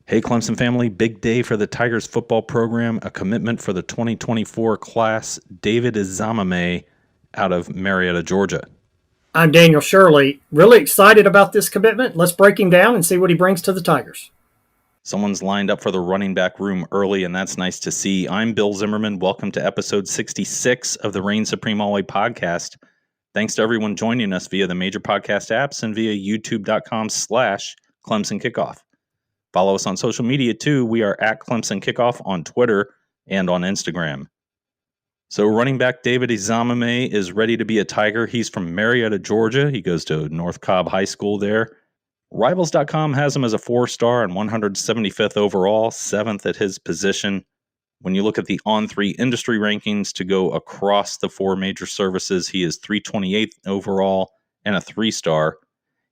Hey, Clemson family, big day for the Tigers football program, a commitment for the 2024 class, David Eziomume out of Marietta, Georgia. I'm Daniel Shirley. Really excited about this commitment. Let's break him down and see what he brings to the Tigers. Someone's lined up for the running back room early, and that's nice to see. I'm Bill Zimmerman. Welcome to episode 66 of the Reign Supreme Always podcast. Thanks to everyone joining us via the major podcast apps and via youtube.com/Clemson Kickoff. Follow us on social media, too. We are at Clemson Kickoff on Twitter and on Instagram. So running back David Eziomume is ready to be a Tiger. He's from Marietta, Georgia. He goes to North Cobb High School there. Rivals.com has him as a 4-star and 175th overall, 7th at his position. When you look at the On3 industry rankings to go across the four major services, he is 328th overall and a 3-star.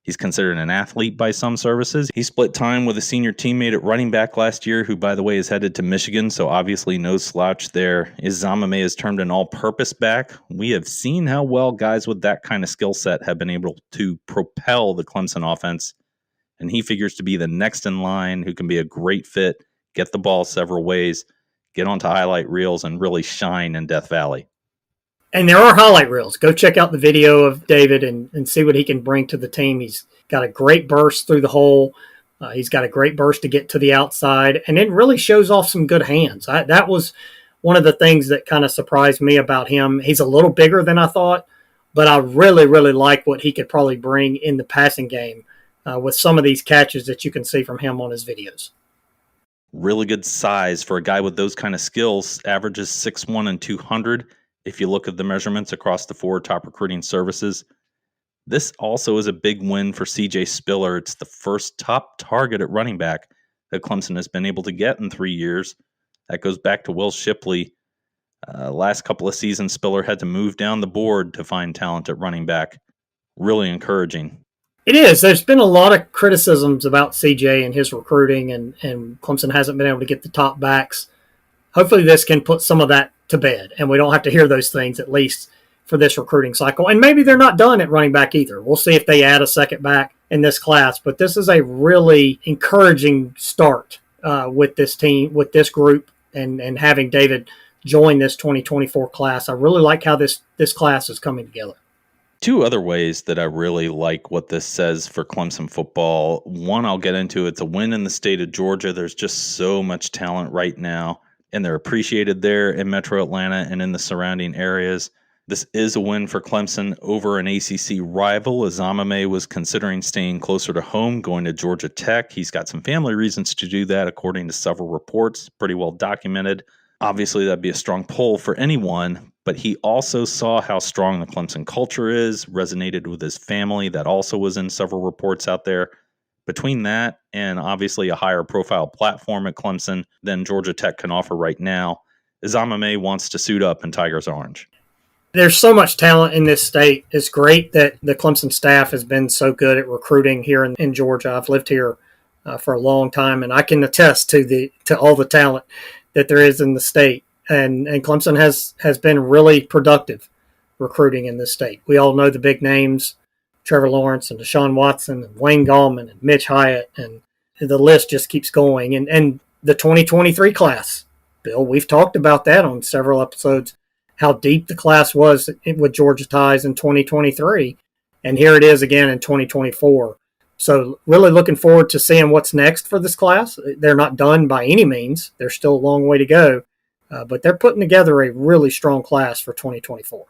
He's considered an athlete by some services. He split time with a senior teammate at running back last year, who, by the way, is headed to Michigan, so obviously no slouch there. Eziomume is termed an all-purpose back. We have seen how well guys with that kind of skill set have been able to propel the Clemson offense, and he figures to be the next in line who can be a great fit, get the ball several ways, get onto highlight reels, and really shine in Death Valley. And there are highlight reels. Go check out the video of David and see what he can bring to the team. He's got a great burst through the hole. He's got a great burst to get to the outside, and it really shows off some good hands. That was one of the things that kind of surprised me about him. He's a little bigger than I thought, but I really, really like what he could probably bring in the passing game with some of these catches that you can see from him on his videos. Really good size for a guy with those kind of skills. Averages 6'1" and 200. If you look at the measurements across the four top recruiting services. This also is a big win for CJ Spiller. It's the first top target at running back that Clemson has been able to get in 3 years. That goes back to Will Shipley. Last couple of seasons, Spiller had to move down the board to find talent at running back. Really encouraging. It is. There's been a lot of criticisms about CJ and his recruiting, and Clemson hasn't been able to get the top backs. Hopefully this can put some of that to bed, and we don't have to hear those things, at least for this recruiting cycle. And maybe they're not done at running back either. We'll see if they add a second back in this class. But this is a really encouraging start with this team, with this group, and having David join this 2024 class. I really like how this class is coming together. Two other ways that I really like what this says for Clemson football. One, I'll get into. It's a win in the state of Georgia. There's just so much talent right now, and they're appreciated there in Metro Atlanta and in the surrounding areas. This is a win for Clemson over an ACC rival. Eziomume was considering staying closer to home, going to Georgia Tech. He's got some family reasons to do that, according to several reports, pretty well documented. Obviously, that'd be a strong pull for anyone, but he also saw how strong the Clemson culture is, resonated with his family. That also was in several reports out there. Between that and obviously a higher profile platform at Clemson than Georgia Tech can offer right now, Eziomume wants to suit up in Tigers orange. There's so much talent in this state. It's great that the Clemson staff has been so good at recruiting here in Georgia. I've lived here for a long time, and I can attest to all the talent that there is in the state. And Clemson has been really productive recruiting in this state. We all know the big names, Trevor Lawrence and Deshaun Watson and Wayne Gallman and Mitch Hyatt, and the list just keeps going. And the 2023 class, Bill, we've talked about that on several episodes, how deep the class was with Georgia ties in 2023. And here it is again in 2024. So really looking forward to seeing what's next for this class. They're not done by any means. There's still a long way to go. But they're putting together a really strong class for 2024.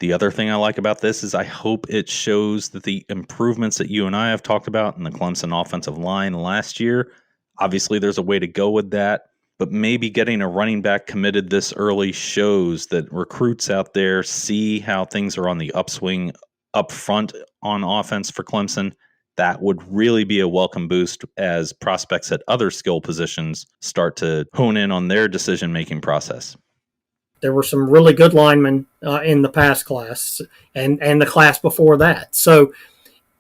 The other thing I like about this is I hope it shows that the improvements that you and I have talked about in the Clemson offensive line last year, obviously there's a way to go with that, but maybe getting a running back committed this early shows that recruits out there see how things are on the upswing up front on offense for Clemson. That would really be a welcome boost as prospects at other skill positions start to hone in on their decision-making process. There were some really good linemen in the past class and the class before that. So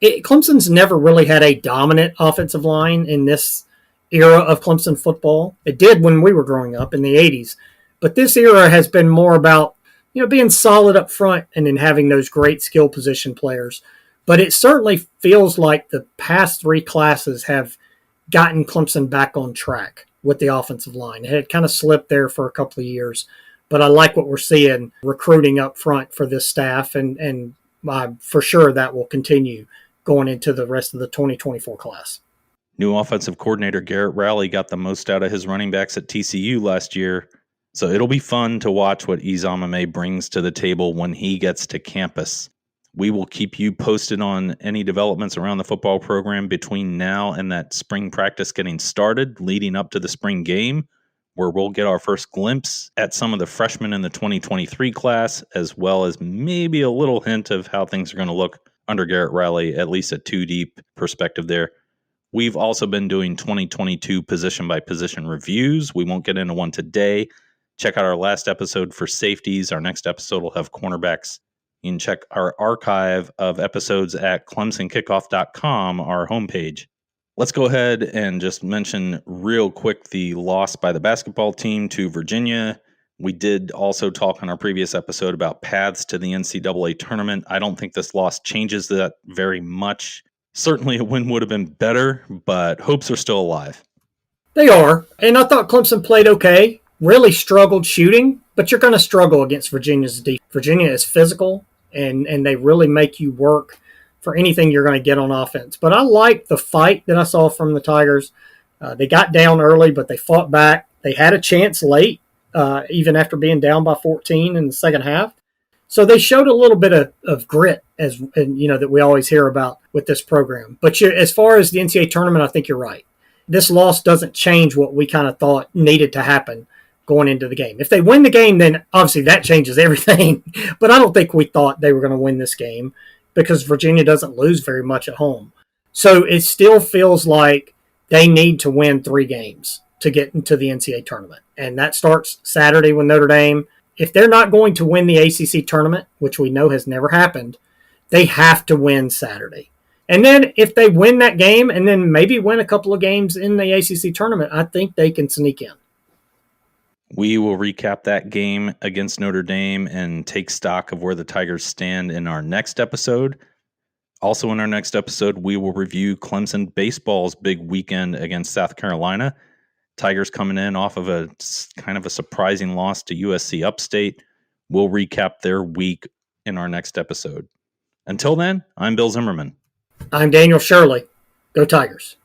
Clemson's never really had a dominant offensive line in this era of Clemson football. It did when we were growing up in the 80s. But this era has been more about, being solid up front and then having those great skill position players. But it certainly feels like the past three classes have gotten Clemson back on track with the offensive line. It had kind of slipped there for a couple of years, but I like what we're seeing recruiting up front for this staff, and for sure that will continue going into the rest of the 2024 class. New offensive coordinator Garrett Riley got the most out of his running backs at TCU last year, so it'll be fun to watch what Eziomume brings to the table when he gets to campus. We will keep you posted on any developments around the football program between now and that spring practice getting started, leading up to the spring game, where we'll get our first glimpse at some of the freshmen in the 2023 class, as well as maybe a little hint of how things are going to look under Garrett Riley, at least a two-deep perspective there. We've also been doing 2022 position-by-position reviews. We won't get into one today. Check out our last episode for safeties. Our next episode will have cornerbacks. You can check our archive of episodes at clemsonkickoff.com, our homepage. Let's go ahead and just mention real quick the loss by the basketball team to Virginia. We did also talk on our previous episode about paths to the NCAA tournament. I don't think this loss changes that very much. Certainly a win would have been better, but hopes are still alive. They are, and I thought Clemson played okay. Really struggled shooting, but you're going to struggle against Virginia's defense. Virginia is physical, and they really make you work for anything you're going to get on offense. But I like the fight that I saw from the Tigers. They got down early, but they fought back. They had a chance late, even after being down by 14 in the second half. So they showed a little bit of grit, that we always hear about with this program. But as far as the NCAA tournament, I think you're right. This loss doesn't change what we kind of thought needed to happen going into the game. If they win the game, then obviously that changes everything. But I don't think we thought they were going to win this game because Virginia doesn't lose very much at home. So it still feels like they need to win 3 games to get into the NCAA tournament. And that starts Saturday with Notre Dame. If they're not going to win the ACC tournament, which we know has never happened, they have to win Saturday. And then if they win that game and then maybe win a couple of games in the ACC tournament, I think they can sneak in. We will recap that game against Notre Dame and take stock of where the Tigers stand in our next episode. Also in our next episode, we will review Clemson baseball's big weekend against South Carolina. Tigers coming in off of a kind of a surprising loss to USC Upstate. We'll recap their week in our next episode. Until then, I'm Bill Zimmerman. I'm Daniel Shirley. Go Tigers.